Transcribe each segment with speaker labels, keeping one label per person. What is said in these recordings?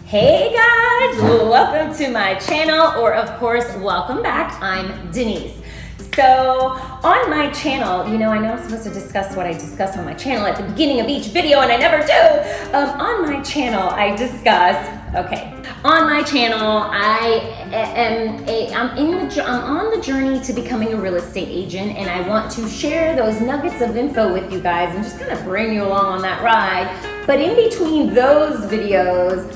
Speaker 1: Hey guys, welcome to my channel, or of course, welcome back. I'm Denise. So on my channel, I know I'm supposed to discuss what I discuss on my channel at the beginning of each video, and I never do. On my channel, I'm on the journey to becoming a real estate agent, and I want to share those nuggets of info with you guys and just kind of bring you along on that ride. But in between those videos,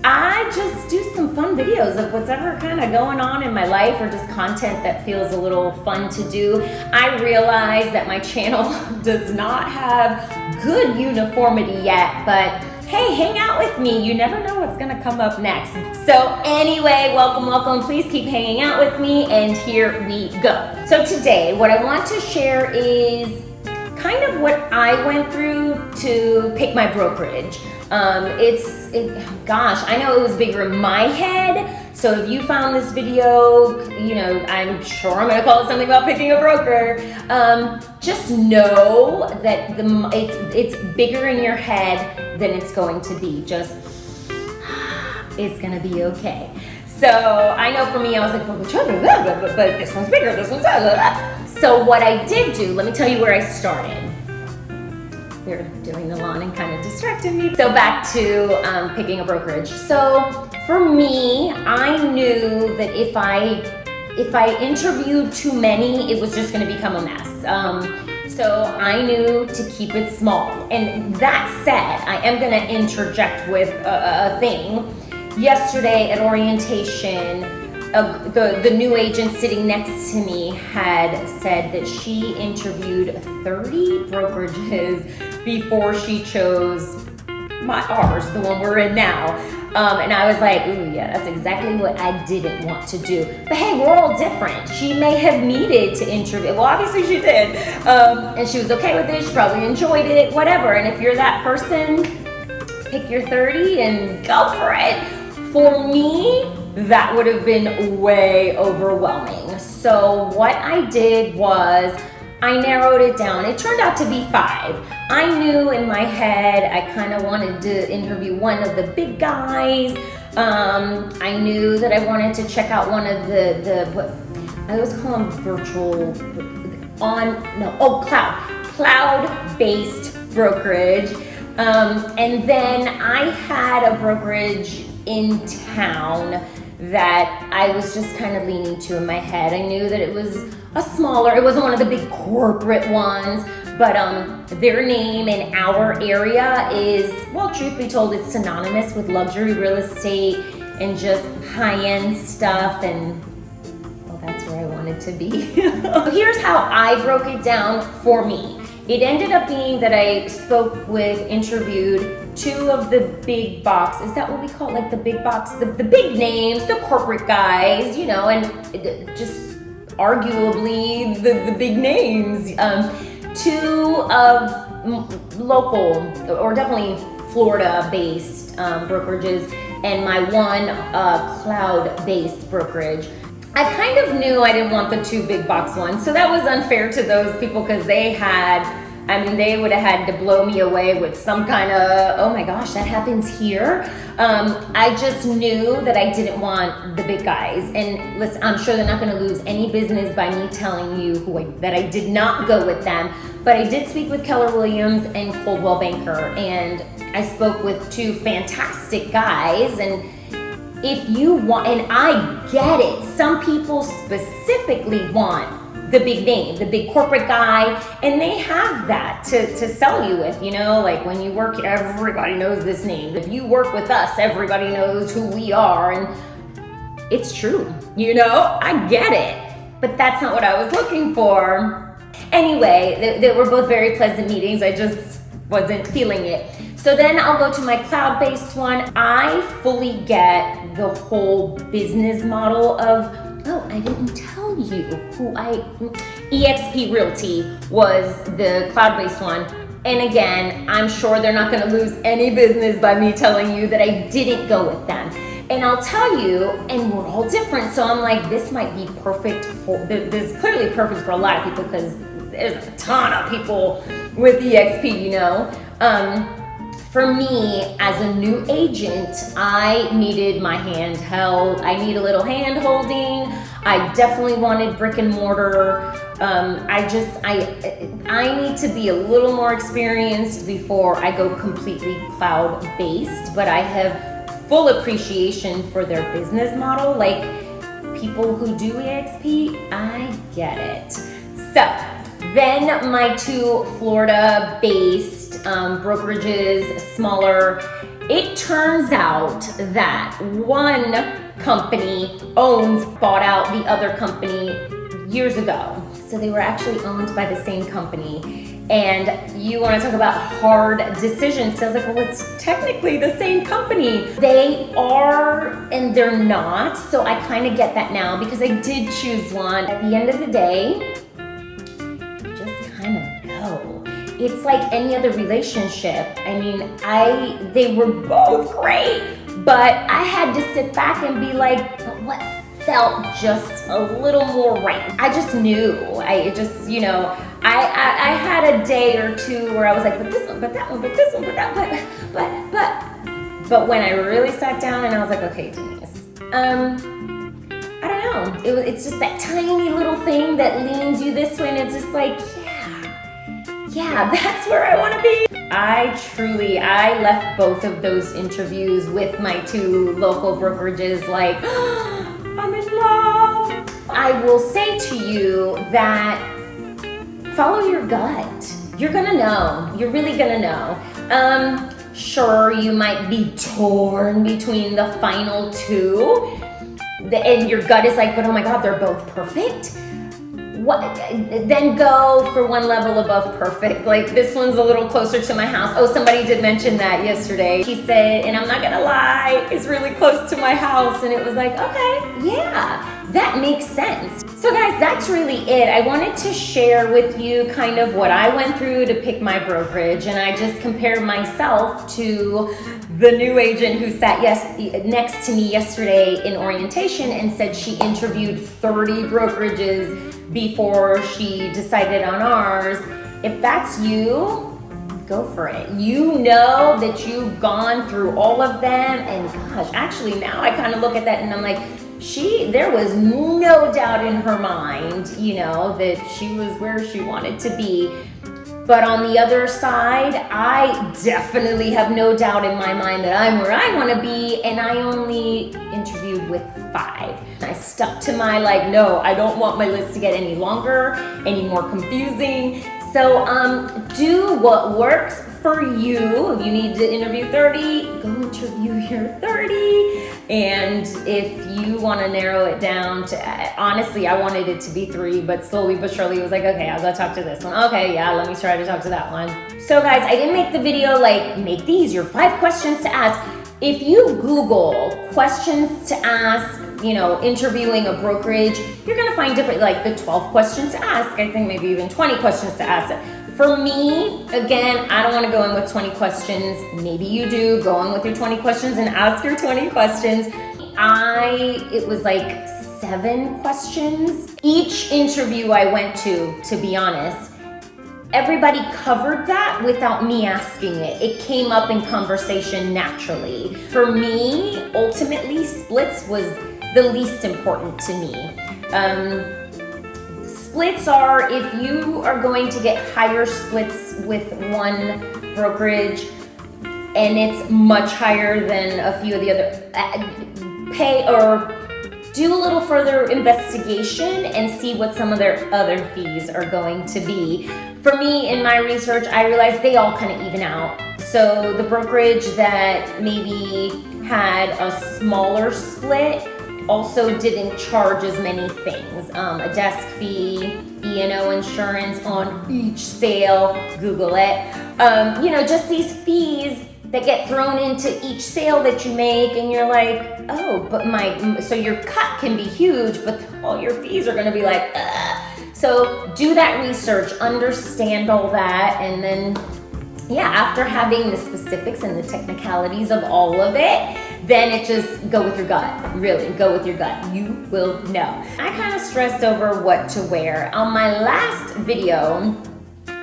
Speaker 1: I just do some fun videos of what's ever kind of going on in my life, or just content that feels a little fun to do. I realize that my channel does not have good uniformity yet, but hey, hang out with me. You never know what's gonna come up next. So anyway, welcome. Please keep hanging out with me, and here we go. So today, what I want to share is kind of what I went through to pick my brokerage. I know it was bigger in my head. So if you found this video, I'm sure I'm gonna call it something about picking a broker. Just know that it's bigger in your head than it's going to be. It's gonna be okay. So I know for me, I was like, but this one's bigger, this one's blah. So what I did do, let me tell you where I started. They're doing the lawn and kind of distracted me. So back to picking a brokerage. So for me, I knew that if I interviewed too many, it was just going to become a mess. So I knew to keep it small. And that said, I am going to interject with a thing. Yesterday at orientation, the new agent sitting next to me had said that she interviewed 30 brokerages before she chose ours, the one we're in now. And I was like, ooh, yeah, that's exactly what I didn't want to do. But hey, we're all different. She may have needed to interview. Well, obviously she did. And she was okay with it. She probably enjoyed it, whatever. And if you're that person, pick your 30 and go for it. For me, that would have been way overwhelming. So what I did was I narrowed it down. It turned out to be 5. I knew in my head I kind of wanted to interview one of the big guys. I knew that I wanted to check out one of what I always call them cloud-based brokerage. And then I had a brokerage in town that I was just kind of leaning to in my head. I knew that it was it wasn't one of the big corporate ones, but their name in our area is, well, truth be told, it's synonymous with luxury real estate and just high-end stuff, and well, that's where I wanted to be. Here's how I broke it down for me. It ended up being that I interviewed 2 of the big box, is that what we call it? Like the big box, the big names, the corporate guys, and just arguably the big names. 2 of local, or definitely Florida-based brokerages, and my one cloud-based brokerage. I kind of knew I didn't want the 2 big box ones, so that was unfair to those people because they would have had to blow me away with some kind of, oh my gosh, that happens here. I just knew that I didn't want the big guys. And listen, I'm sure they're not gonna lose any business by me telling you that I did not go with them. But I did speak with Keller Williams and Coldwell Banker, and I spoke with 2 fantastic guys. And if you want, and I get it, some people specifically want the big name, the big corporate guy, and they have that to sell you with, like when you work, everybody knows this name. If you work with us, everybody knows who we are, and it's true, I get it, but that's not what I was looking for. Anyway, they were both very pleasant meetings. I just wasn't feeling it. So then I'll go to my cloud-based one. I fully get the whole business model of, I didn't tell you eXp Realty was the cloud-based one. And again, I'm sure they're not gonna lose any business by me telling you that I didn't go with them. And I'll tell you, and we're all different, so I'm like, this might be perfect this is clearly perfect for a lot of people because there's a ton of people with eXp, For me, as a new agent, I needed my hand held. I need a little hand holding. I definitely wanted brick and mortar. I need to be a little more experienced before I go completely cloud-based, but I have full appreciation for their business model. Like, people who do EXP, I get it. So then my two Florida-based brokerages, smaller, it turns out that one company bought out the other company years ago. So they were actually owned by the same company. And you want to talk about hard decisions. So I was like, well, it's technically the same company. They are and they're not. So I kind of get that now because I did choose one. At the end of the day, you just kind of know. It's like any other relationship. I mean, they were both great, but I had to sit back and be like, but what felt just a little more right? I just knew. I had a day or two where I was like, but this one, but that one, but this one, but that, but when I really sat down and I was like, okay, Denise, I don't know. It's just that tiny little thing that leans you this way, and it's just like, yeah, that's where I want to be. I left both of those interviews with my two local brokerages like, I'm in love. I will say to you that follow your gut. You're gonna know. You're really gonna know. Sure, you might be torn between the final two, and your gut is like, but oh my God, they're both perfect. Then go for one level above perfect. Like, this one's a little closer to my house. Oh, somebody did mention that yesterday. She said, and I'm not gonna lie, it's really close to my house. And it was like, okay, yeah, that makes sense. So guys, that's really it. I wanted to share with you kind of what I went through to pick my brokerage, and I just compared myself to the new agent who sat next to me yesterday in orientation and said she interviewed 30 brokerages before she decided on ours. If that's you, go for it. You know that you've gone through all of them, and gosh, actually now I kind of look at that and I'm like, there was no doubt in her mind, that she was where she wanted to be. But on the other side, I definitely have no doubt in my mind that I'm where I want to be, and I only interviewed with 5. I stuck to my no, I don't want my list to get any longer, any more confusing. So do what works for you. If you need to interview 30, go interview your 30. And if you want to narrow it down to, honestly, I wanted it to be 3, but slowly but surely it was like, okay, I'll go talk to this one. Okay, yeah, let me try to talk to that one. So guys, I didn't make the video make these your 5 questions to ask. If you Google questions to ask, interviewing a brokerage, you're gonna find different, the 12 questions to ask. I think maybe even 20 questions to ask. For me, again, I don't want to go in with 20 questions. Maybe you do. Go in with your 20 questions and ask your 20 questions. It was 7 questions. Each interview I went to be honest, everybody covered that without me asking it. It came up in conversation naturally. For me, ultimately, splits was the least important to me. Splits are, if you are going to get higher splits with one brokerage and it's much higher than a few of the other, pay or do a little further investigation and see what some of their other fees are going to be. For me, in my research, I realized they all kind of even out. So the brokerage that maybe had a smaller split also didn't charge as many things. A desk fee, E&O insurance on each sale, Google it. Just these fees that get thrown into each sale that you make, and you're like, oh, but so your cut can be huge, but all your fees are gonna be like, ugh. So do that research, understand all that, and then, after having the specifics and the technicalities of all of it, then it just go with your gut. Really, go with your gut. You will know. I kind of stressed over what to wear. On my last video,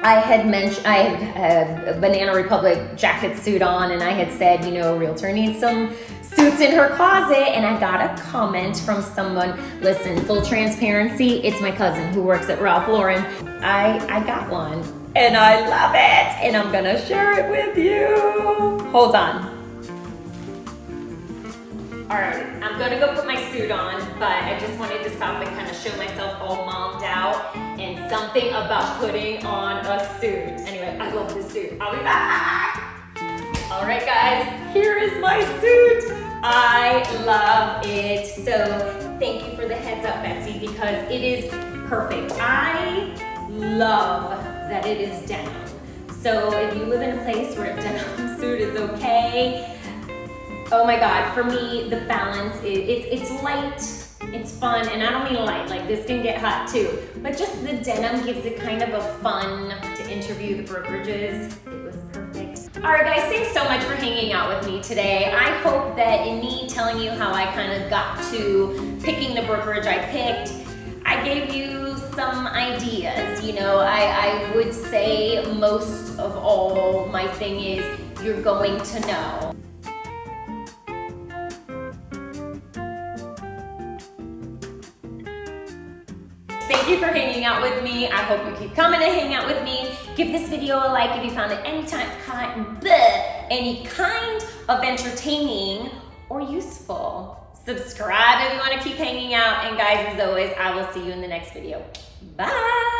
Speaker 1: I had a Banana Republic jacket suit on, and I had said, you know, Realtor needs some suits in her closet, and I got a comment from someone. Listen, full transparency, it's my cousin who works at Ralph Lauren. I got one, and I love it, and I'm gonna share it with you. Hold on. All right, I'm gonna go put my suit on, but I just wanted to stop and kind of show myself all mommed out, and something about putting on a suit. Anyway, I love this suit. I'll be back. All right, guys, here is my suit. I love it. So thank you for the heads up, Betsy, because it is perfect. I love that it is denim. So if you live in a place where a denim suit is okay, oh my God, for me, the balance, it's light, it's fun, and I don't mean light, like this can get hot too, but just the denim gives it kind of a fun to interview the brokerages. It was perfect. All right, guys, thanks so much for hanging out with me today. I hope that in me telling you how I kind of got to picking the brokerage I picked, I gave you some ideas. You know, I would say most of all, my thing is you're going to know. Thank you for hanging out with me. I hope you keep coming to hang out with me. Give this video a like if you found it any kind of entertaining or useful. Subscribe if you want to keep hanging out. And guys, as always, I will see you in the next video. Bye.